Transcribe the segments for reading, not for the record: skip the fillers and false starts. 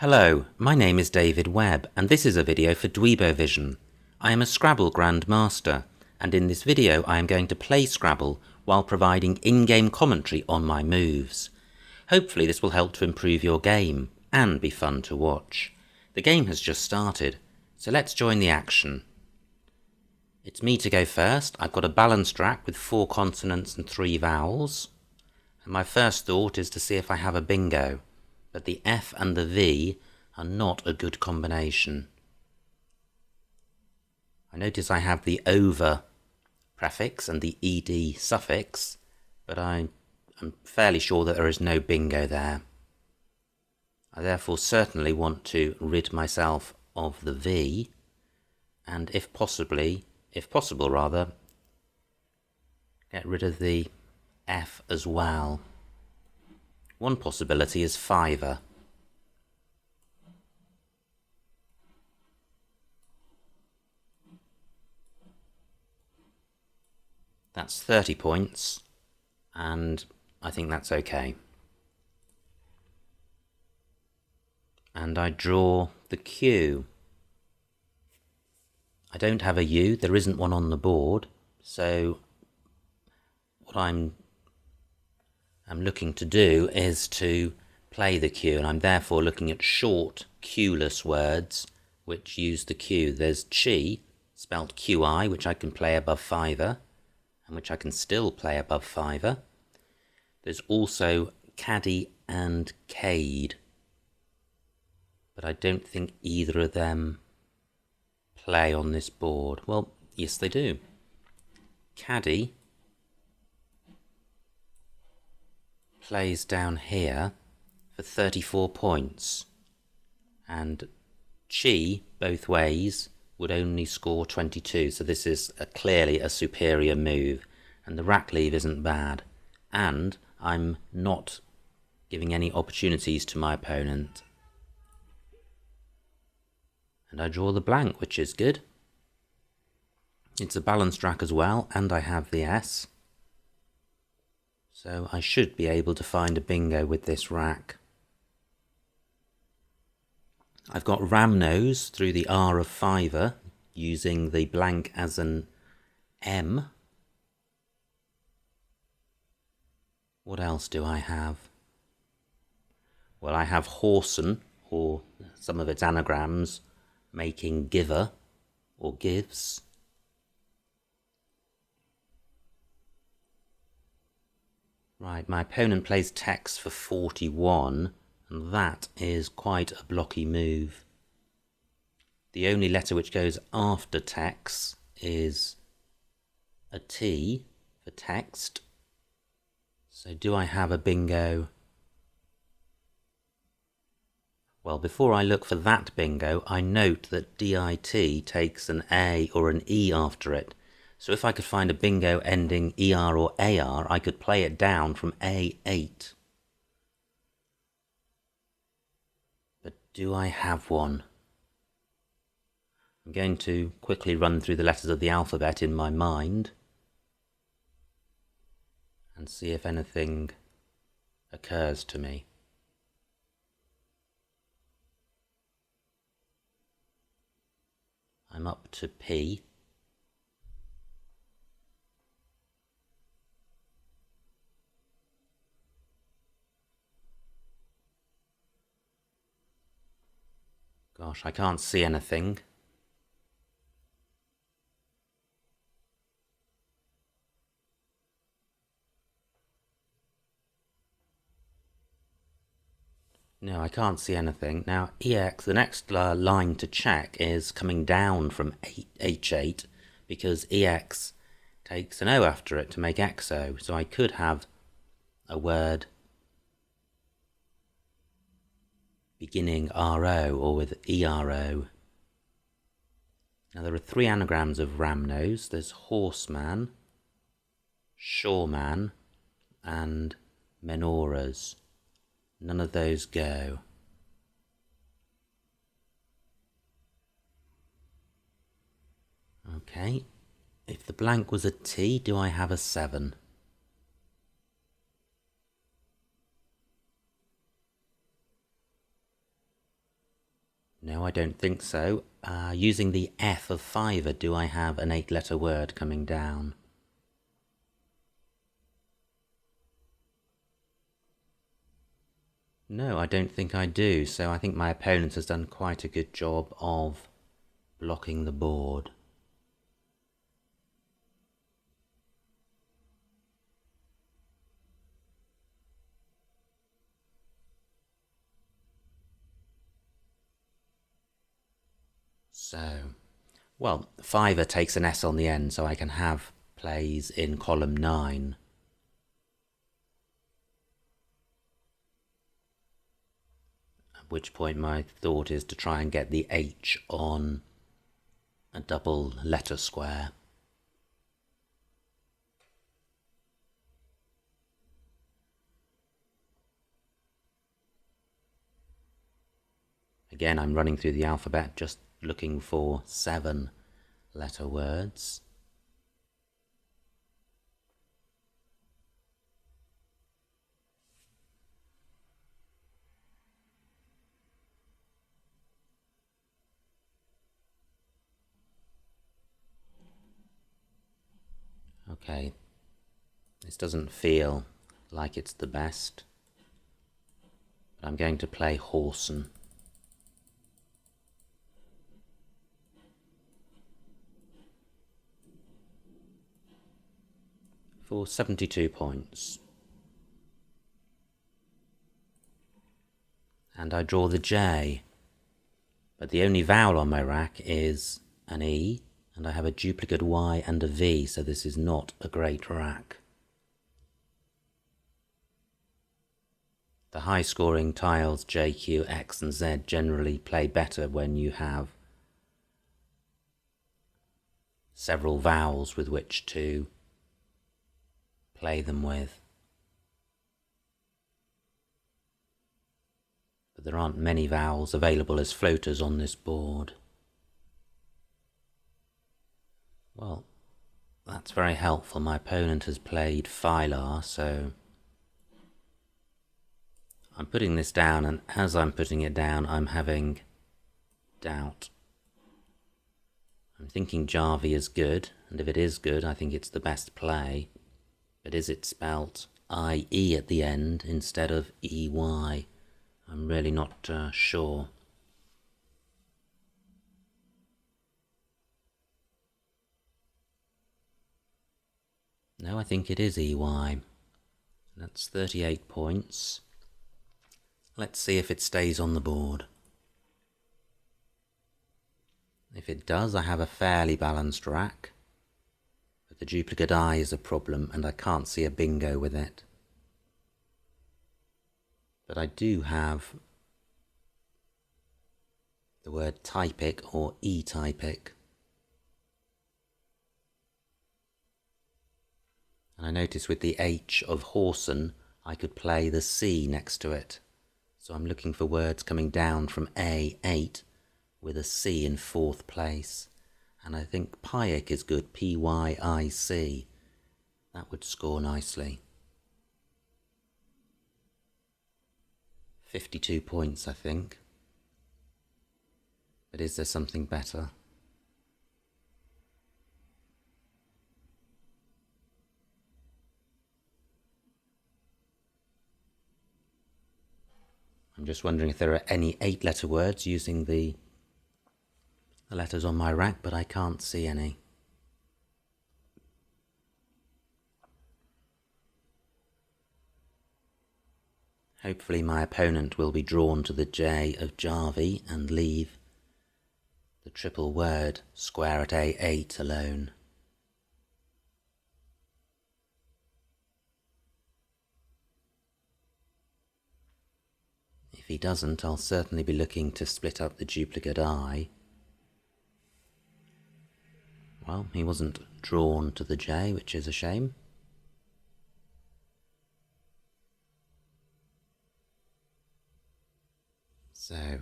Hello, my name is David Webb, and this is a video for Dweebovision. I am a Scrabble grandmaster, and in this video I am going to play Scrabble while providing in-game commentary on my moves. Hopefully this will help to improve your game, and be fun to watch. The game has just started, so let's join the action. It's me to go first. I've got a balanced rack with 4 consonants and 3 vowels, and my first thought is to see if I have a bingo. But the F and the V are not a good combination. I notice I have the over prefix and the ed suffix, but I'm fairly sure that there is no bingo there. I therefore certainly want to rid myself of the V, and if possible, get rid of the F as well. One possibility is fiver. That's 30 points, and I think that's okay. And I draw the Q. I don't have a U, there isn't one on the board, so what I'm looking to do is to play the Q, and I'm therefore looking at short, Q-less words which use the Q. There's chi, spelt QI, which I can play above fiver, and which I can still play above fiver. There's also caddy and cade, but I don't think either of them play on this board. Well, yes they do. Caddy plays down here for 34 points, and chi both ways would only score 22, so this is clearly a superior move, and the rack leave isn't bad, and I'm not giving any opportunities to my opponent. And I draw the blank, which is good. It's a balanced rack as well, and I have the S. So I should be able to find a bingo with this rack. I've got ram nose through the R of fiver, using the blank as an M. What else do I have? Well, I have horsen, or some of its anagrams, making giver, or gives. Right, my opponent plays tex for 41, and that is quite a blocky move. The only letter which goes after tex is a T for text. So do I have a bingo? Well, before I look for that bingo, I note that DIT takes an A or an E after it. So if I could find a bingo ending ER or AR, I could play it down from A8. But do I have one? I'm going to quickly run through the letters of the alphabet in my mind and see if anything occurs to me. I'm up to P. Gosh, I can't see anything. No, I can't see anything. Now, EX, the next line to check is coming down from H8, because EX takes an O after it to make XO. So I could have a word beginning RO or with ERO. Now there are 3 anagrams of ram nose. There's horseman, shoreman, and menoras. None of those go. Okay, if the blank was a T, do I have a 7? No, I don't think so. Using the F of fiver, do I have an 8-letter word coming down? No, I don't think I do, so I think my opponent has done quite a good job of blocking the board. So, well, fiver takes an S on the end, so I can have plays in column 9. At which point my thought is to try and get the H on a double letter square. Again, I'm running through the alphabet, just looking for 7-letter words. Okay, this doesn't feel like it's the best, but I'm going to play Horsen. For 72 points. And I draw the J, but the only vowel on my rack is an E, and I have a duplicate Y and a V, so this is not a great rack. The high-scoring tiles J, Q, X and Z generally play better when you have several vowels with which to play them with. But there aren't many vowels available as floaters on this board. Well, that's very helpful. My opponent has played Phylar, so I'm putting this down, and as I'm putting it down, I'm having doubt. I'm thinking Jarvie is good, and if it is good, I think it's the best play. But is it spelt I-E at the end instead of E-Y? I'm really not sure. No, I think it is EY. That's 38 points. Let's see if it stays on the board. If it does, I have a fairly balanced rack. But the duplicate I is a problem, and I can't see a bingo with it. But I do have the word typic or E-typic. And I notice with the H of Horsen, I could play the C next to it. So I'm looking for words coming down from A8 with a C in 4th place. And I think Pyic is good, P-Y-I-C. That would score nicely. 52 points, I think. But is there something better? I'm just wondering if there are any 8-letter words using the letters on my rack, but I can't see any. Hopefully my opponent will be drawn to the J of Jarvie and leave the triple word square at A8 alone. If he doesn't, I'll certainly be looking to split up the duplicate I. Well, he wasn't drawn to the J, which is a shame. So,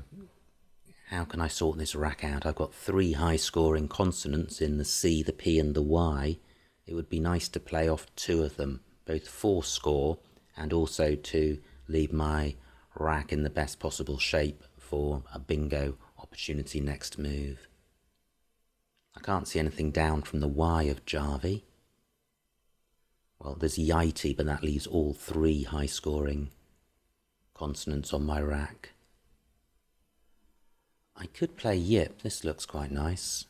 how can I sort this rack out? I've got 3 high-scoring consonants in the C, the P and the Y. It would be nice to play off 2 of them, both for score and also to leave my rack in the best possible shape for a bingo opportunity next move. I can't see anything down from the Y of Jarvie. Well, there's Yiti, but that leaves all 3 high-scoring consonants on my rack. I could play Yip. This looks quite nice.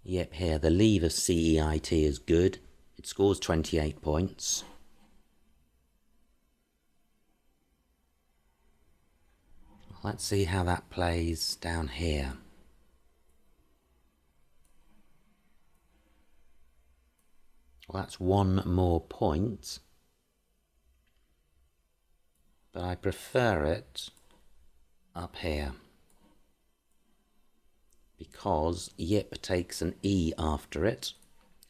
Yip here. The leave of CEIT is good. It scores 28 points. Let's see how that plays down here. Well, that's 1 more point, but I prefer it up here because Yip takes an E after it,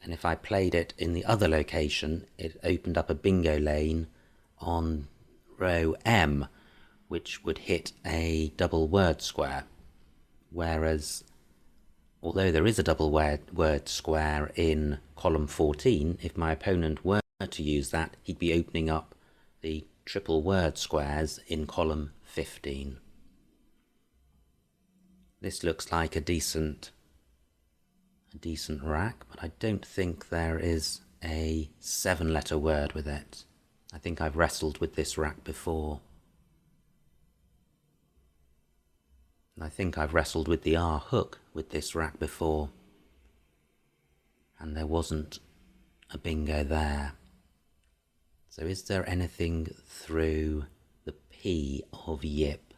and if I played it in the other location, it opened up a bingo lane on row M, which would hit a double word square, whereas although there is a double word square in column 14, if my opponent were to use that, he'd be opening up the triple word squares in column 15. This looks like a decent rack, but I don't think there is a 7-letter word with it. I think I've wrestled with this rack before. I think I've wrestled with the R hook with this rack before, and there wasn't a bingo there. So is there anything through the P of Yip?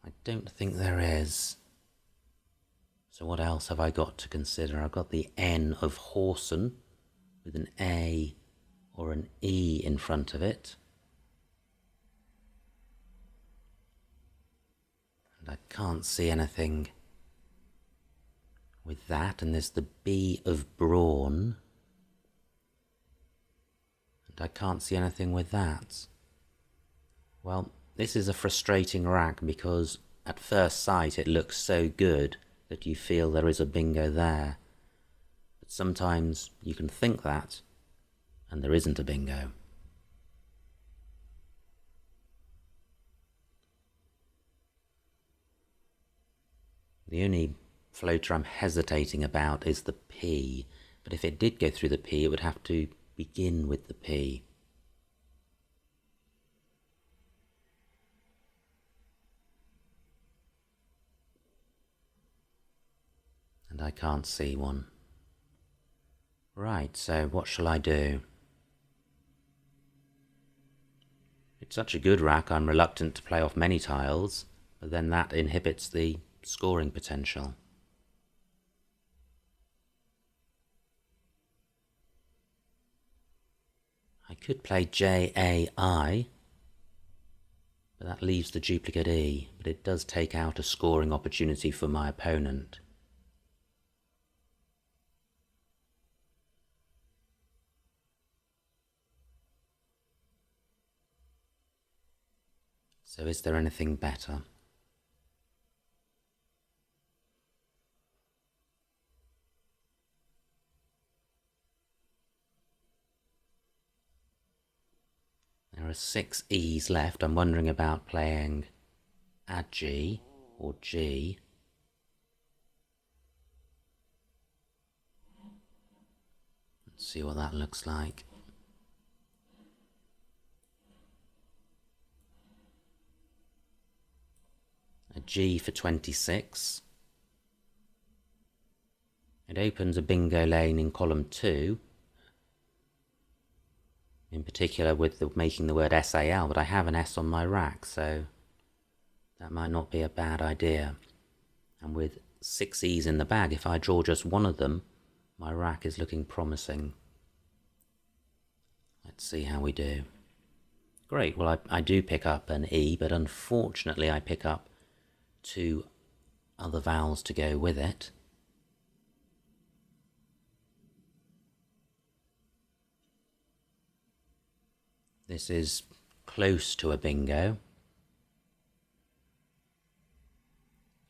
I don't think there is. So what else have I got to consider? I've got the N of Horsen with an A or an E in front of it. And I can't see anything with that. And there's the B of Brawn. And I can't see anything with that. Well, this is a frustrating rack because at first sight it looks so good that you feel there is a bingo there. But sometimes you can think that, and there isn't a bingo. The only floater I'm hesitating about is the P, but if it did go through the P, it would have to begin with the P. And I can't see one. Right, so what shall I do? It's such a good rack, I'm reluctant to play off many tiles, but then that inhibits the scoring potential. I could play J-A-I, but that leaves the duplicate E, but it does take out a scoring opportunity for my opponent. So is there anything better? There are 6 E's left. I'm wondering about playing Agi or G. Let's see what that looks like. A G for 26. It opens a bingo lane in column 2. In particular with making the word SAL, but I have an S on my rack, so that might not be a bad idea. And with 6 E's in the bag, if I draw just one of them, my rack is looking promising. Let's see how we do. Great, well I do pick up an E, but unfortunately I pick up 2 other vowels to go with it. This is close to a bingo.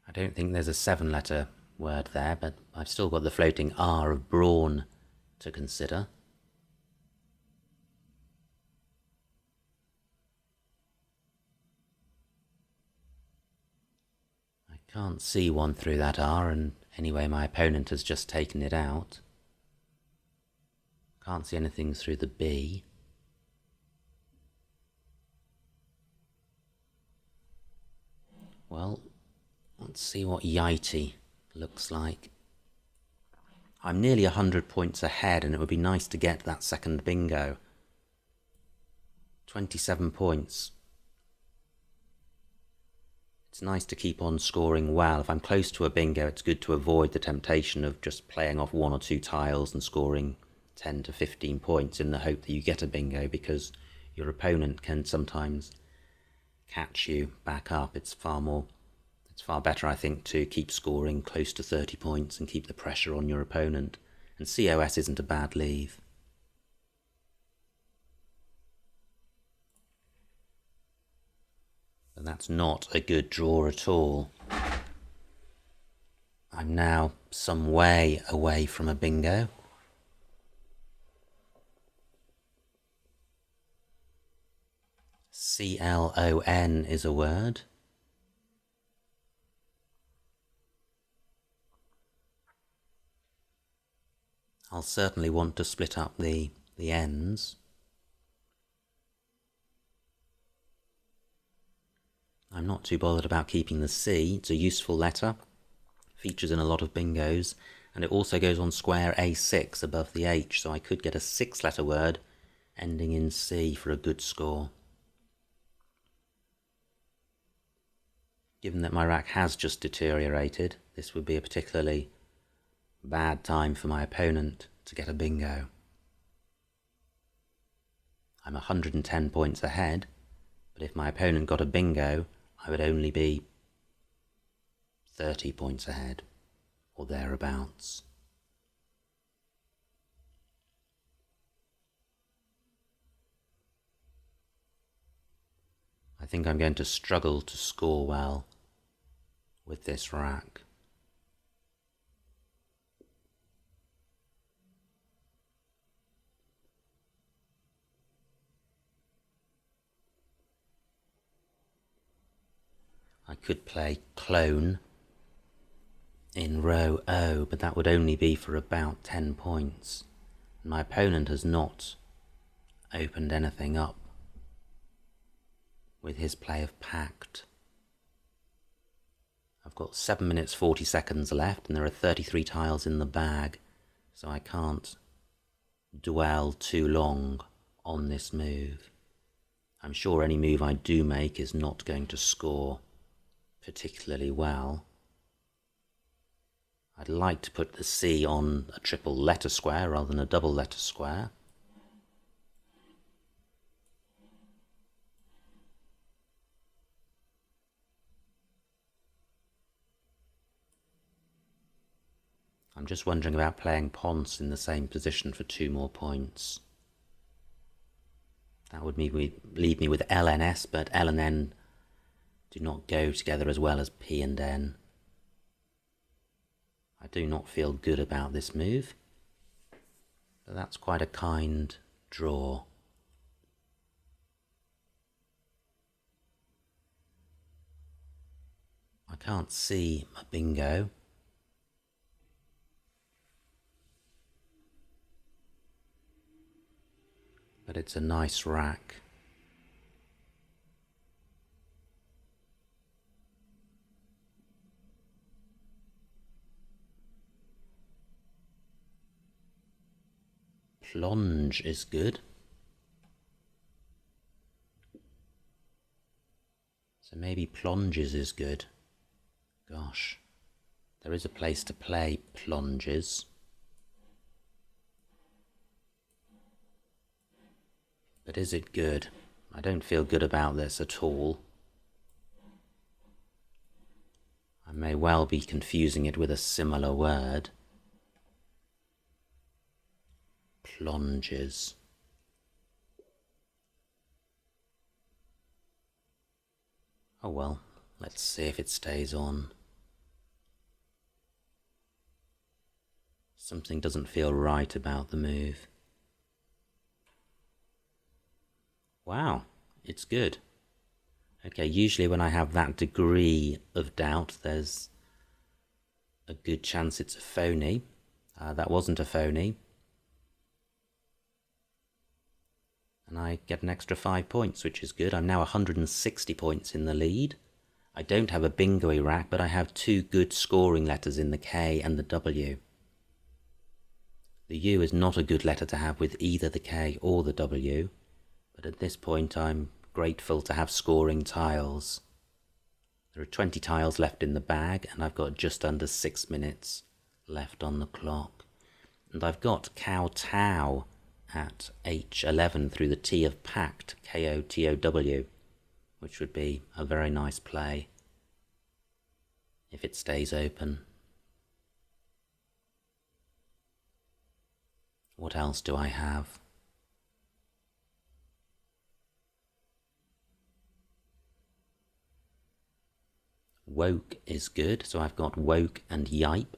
I don't think there's a 7-letter word there, but I've still got the floating R of brawn to consider. Can't see one through that R, and anyway my opponent has just taken it out. Can't see anything through the B. Well, let's see what Yiti looks like. I'm nearly 100 points ahead, and it would be nice to get that second bingo. 27 points. It's nice to keep on scoring well. If I'm close to a bingo, it's good to avoid the temptation of just playing off 1 or 2 tiles and scoring 10 to 15 points in the hope that you get a bingo, because your opponent can sometimes catch you back up. It's far better, I think, to keep scoring close to 30 points and keep the pressure on your opponent. And COS isn't a bad leave. But that's not a good draw at all. I'm now some way away from a bingo. CLON is a word. I'll certainly want to split up the ends. I'm not too bothered about keeping the C. It's a useful letter, features in a lot of bingos, and it also goes on square A6 above the H, so I could get a 6-letter word ending in C for a good score. Given that my rack has just deteriorated, this would be a particularly bad time for my opponent to get a bingo. I'm 110 points ahead, but if my opponent got a bingo, I would only be 30 points ahead, or thereabouts. I think I'm going to struggle to score well with this rack. I could play clone in row O, but that would only be for about 10 points. My opponent has not opened anything up with his play of packed. I've got 7 minutes 40 seconds left, and there are 33 tiles in the bag, so I can't dwell too long on this move. I'm sure any move I do make is not going to score particularly well. I'd like to put the C on a triple letter square rather than a double letter square. I'm just wondering about playing Ponce in the same position for 2 more points. That would leave me with L and S, but L and N do not go together as well as P and N. I do not feel good about this move, but that's quite a kind draw. I can't see a bingo. But it's a nice rack. Plonge is good. So maybe plonges is good. Gosh, there is a place to play plonges. But is it good? I don't feel good about this at all. I may well be confusing it with a similar word. Plonges. Oh well, let's see if it stays on. Something doesn't feel right about the move. Wow, it's good. Okay, usually when I have that degree of doubt, there's a good chance it's a phony. That wasn't a phony. And I get an extra 5 points, which is good. I'm now 160 points in the lead. I don't have a bingo rack, but I have 2 good scoring letters in the K and the W. The U is not a good letter to have with either the K or the W, but at this point I'm grateful to have scoring tiles. There are 20 tiles left in the bag, and I've got just under 6 minutes left on the clock. And I've got kowtow at H11 through the T of packed, K-O-T-O-W, which would be a very nice play if it stays open. What else do I have? Woke is good, so I've got woke and yipe.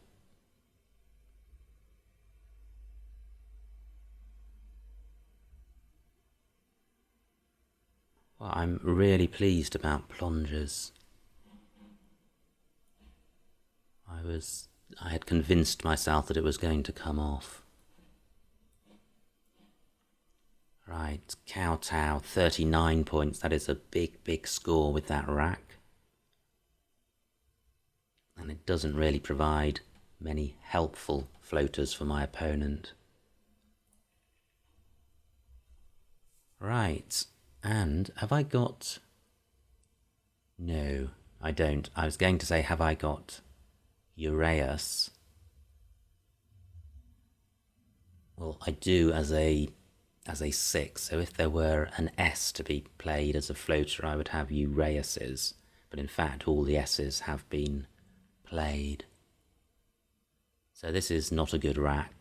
Well, I'm really pleased about plungers. I had convinced myself that it was going to come off. Right, kowtow, 39 points. That is a big score with that rack. And it doesn't really provide many helpful floaters for my opponent. Right, and have I got... No, I don't. I was going to say, have I got Uraeus? Well, I do as a 6, so if there were an S to be played as a floater, I would have Uraeuses, but in fact all the S's have been played. So this is not a good rack.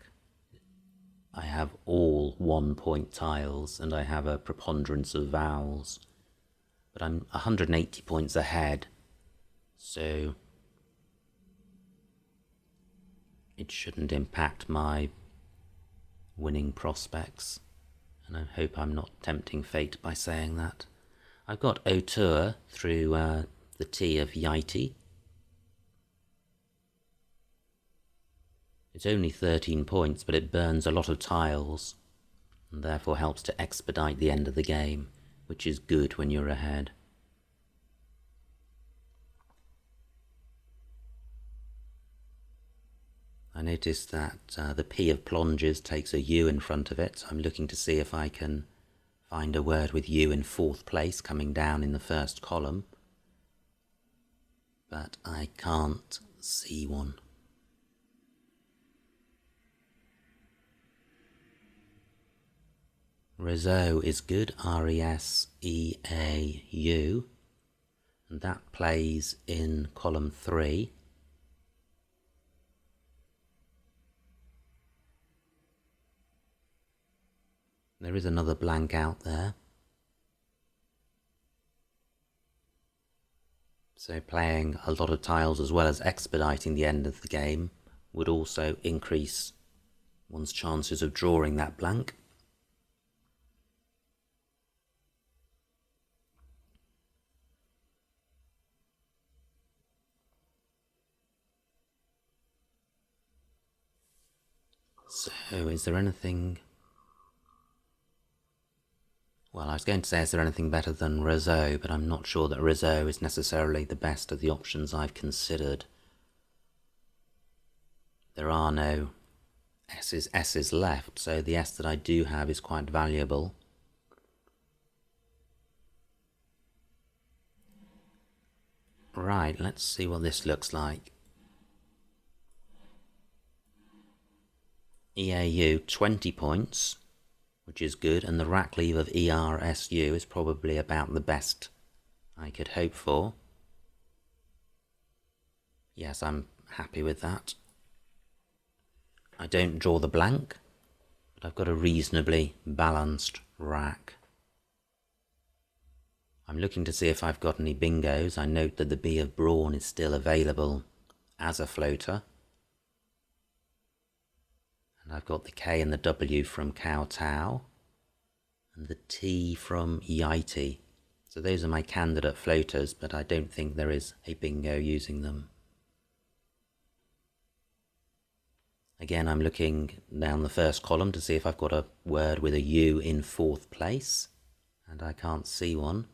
I have all 1-point tiles, and I have a preponderance of vowels, but I'm 180 points ahead, so it shouldn't impact my winning prospects. And I hope I'm not tempting fate by saying that. I've got Auteur through the T of Yite. It's only 13 points, but it burns a lot of tiles, and therefore helps to expedite the end of the game, which is good when you're ahead. I noticed that the P of plonges takes a U in front of it, so I'm looking to see if I can find a word with U in 4th place coming down in the first column, but I can't see one. Reseau is good, R-E-S-E-A-U, and that plays in column 3. There is another blank out there. So playing a lot of tiles as well as expediting the end of the game would also increase one's chances of drawing that blank. So is there anything... Well, I was going to say, is there anything better than Reseau, but I'm not sure that Reseau is necessarily the best of the options I've considered. There are no S's left, so the S that I do have is quite valuable. Right, let's see what this looks like. EAU, 20 points, which is good, and the rack leave of ERSU is probably about the best I could hope for. Yes, I'm happy with that. I don't draw the blank, but I've got a reasonably balanced rack. I'm looking to see if I've got any bingos. I note that the B of brawn is still available as a floater. And I've got the K and the W from kowtow, and the T from Yite. So those are my candidate floaters, but I don't think there is a bingo using them. Again, I'm looking down the first column to see if I've got a word with a U in 4th place, and I can't see one.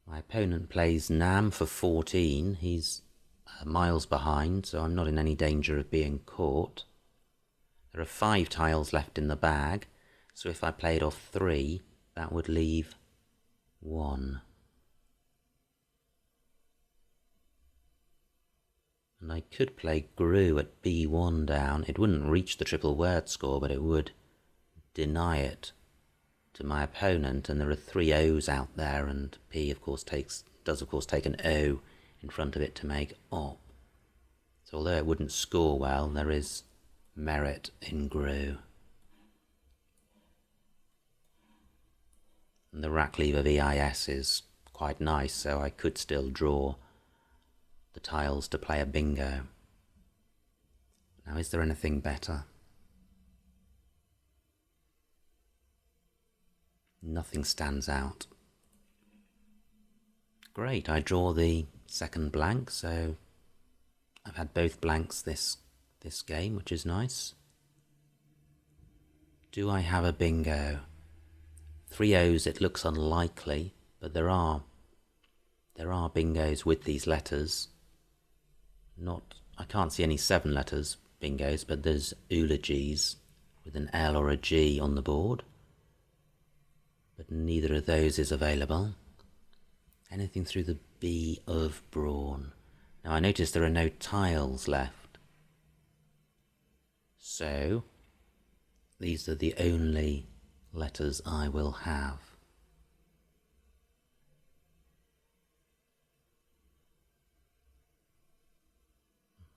My opponent plays Nam for 14. He's miles behind, so I'm not in any danger of being caught. There are 5 tiles left in the bag, so if I played off 3, that would leave 1. And I could play Gru at B1 down. It wouldn't reach the triple word score, but it would deny it to my opponent. And there are 3 O's out there, and P of course does of course take an O in front of it to make op. So although it wouldn't score well, there is merit in Gru. And the rack lever VIS is quite nice, so I could still draw the tiles to play a bingo. Now, is there anything better? Nothing stands out. Great, I draw the second blank, so I've had both blanks this game, which is nice. Do I have a bingo? 3 O's, it looks unlikely, but there are bingos with these letters. I can't see any 7 letters bingos, but there's eulogies with an L or a G on the board. But neither of those is available. Anything through the B of brawn. Now I notice there are no tiles left. So these are the only letters I will have.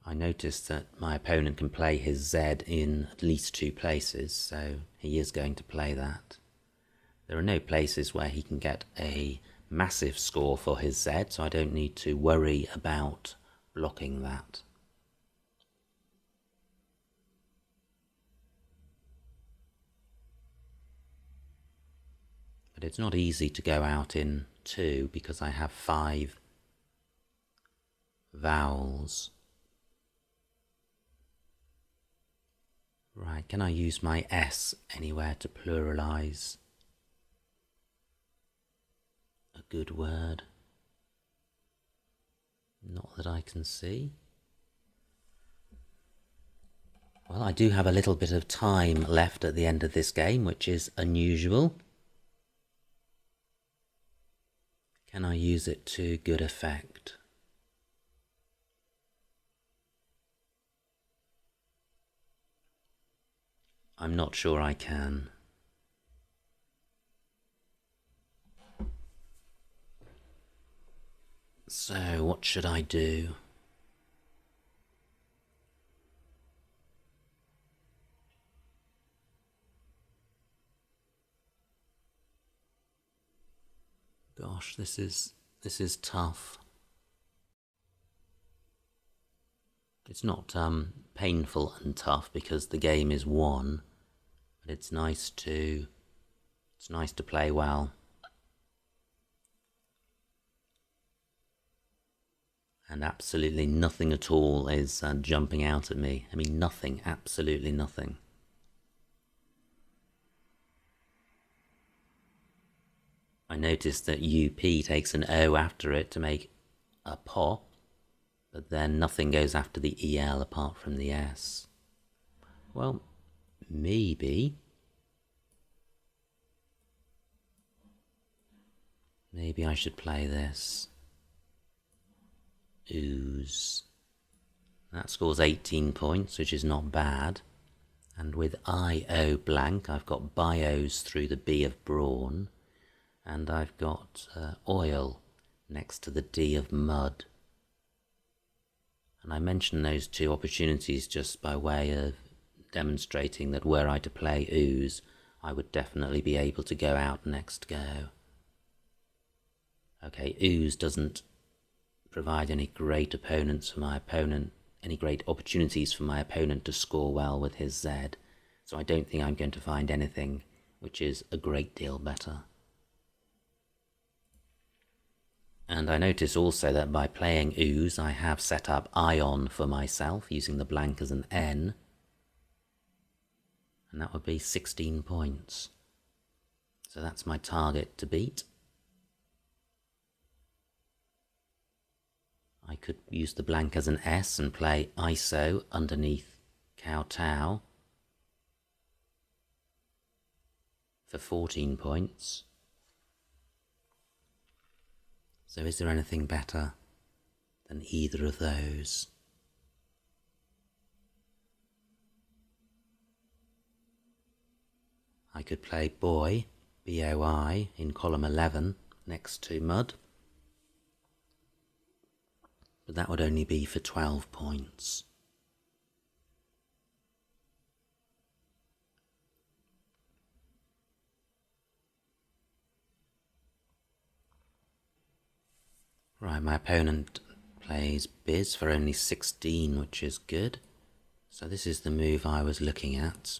I notice that my opponent can play his Z in at least 2 places, so he is going to play that. There are no places where he can get a massive score for his Z, so I don't need to worry about blocking that. But it's not easy to go out in 2 because I have 5 vowels. Right, can I use my S anywhere to pluralise a good word? Not that I can see. Well, I do have a little bit of time left at the end of this game, which is unusual. Can I use it to good effect? I'm not sure I can. So, what should I do? Gosh, this is tough. It's not painful and tough because the game is won, but it's nice to play well. And absolutely nothing at all is jumping out at me. I mean, nothing, absolutely nothing. I noticed that UP takes an O after it to make a pop, but then nothing goes after the EL apart from the S. Well, maybe I should play this. Ooze. That scores 18 points, which is not bad. And with IO blank, I've got bios through the B of brawn, and I've got oil next to the D of mud. And I mention those 2 opportunities just by way of demonstrating that were I to play ooze, I would definitely be able to go out next go. Okay, ooze doesn't provide any great opponents for my opponent, any great opportunities for my opponent to score well with his Z, so I don't think I'm going to find anything which is a great deal better. And I notice also that by playing ooze, I have set up ion for myself, using the blank as an N. And that would be 16 points. So that's my target to beat. I could use the blank as an S and play ISO underneath kowtow for 14 points. So is there anything better than either of those? I could play boy, B-O-I, in column 11 next to mud. But that would only be for 12 points. Right, my opponent plays biz for only 16, which is good. So this is the move I was looking at.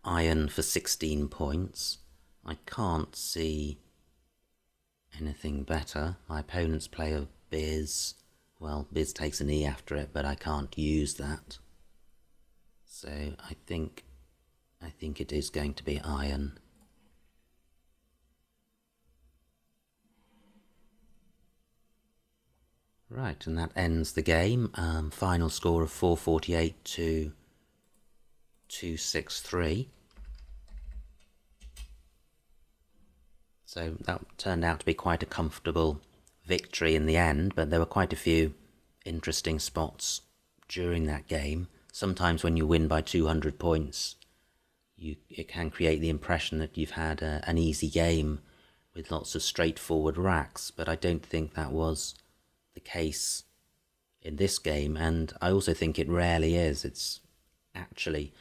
Iron for 16 points. I can't see anything better. My opponent's play of biz, well, biz takes an E after it, but I can't use that. So I think it is going to be iron. Right, and that ends the game. Final score of 448 to 263. So that turned out to be quite a comfortable victory in the end, but there were quite a few interesting spots during that game. Sometimes when you win by 200 points, it can create the impression that you've had an easy game with lots of straightforward racks, but I don't think that was the case in this game, and I also think it rarely is. It's actually,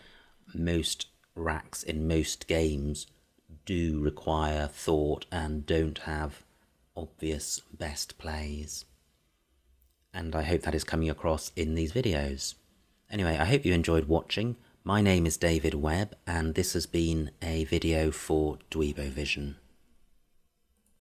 most racks in most games do require thought and don't have obvious best plays. And I hope that is coming across in these videos. Anyway, I hope you enjoyed watching. My name is David Webb, and this has been a video for Dweebovision.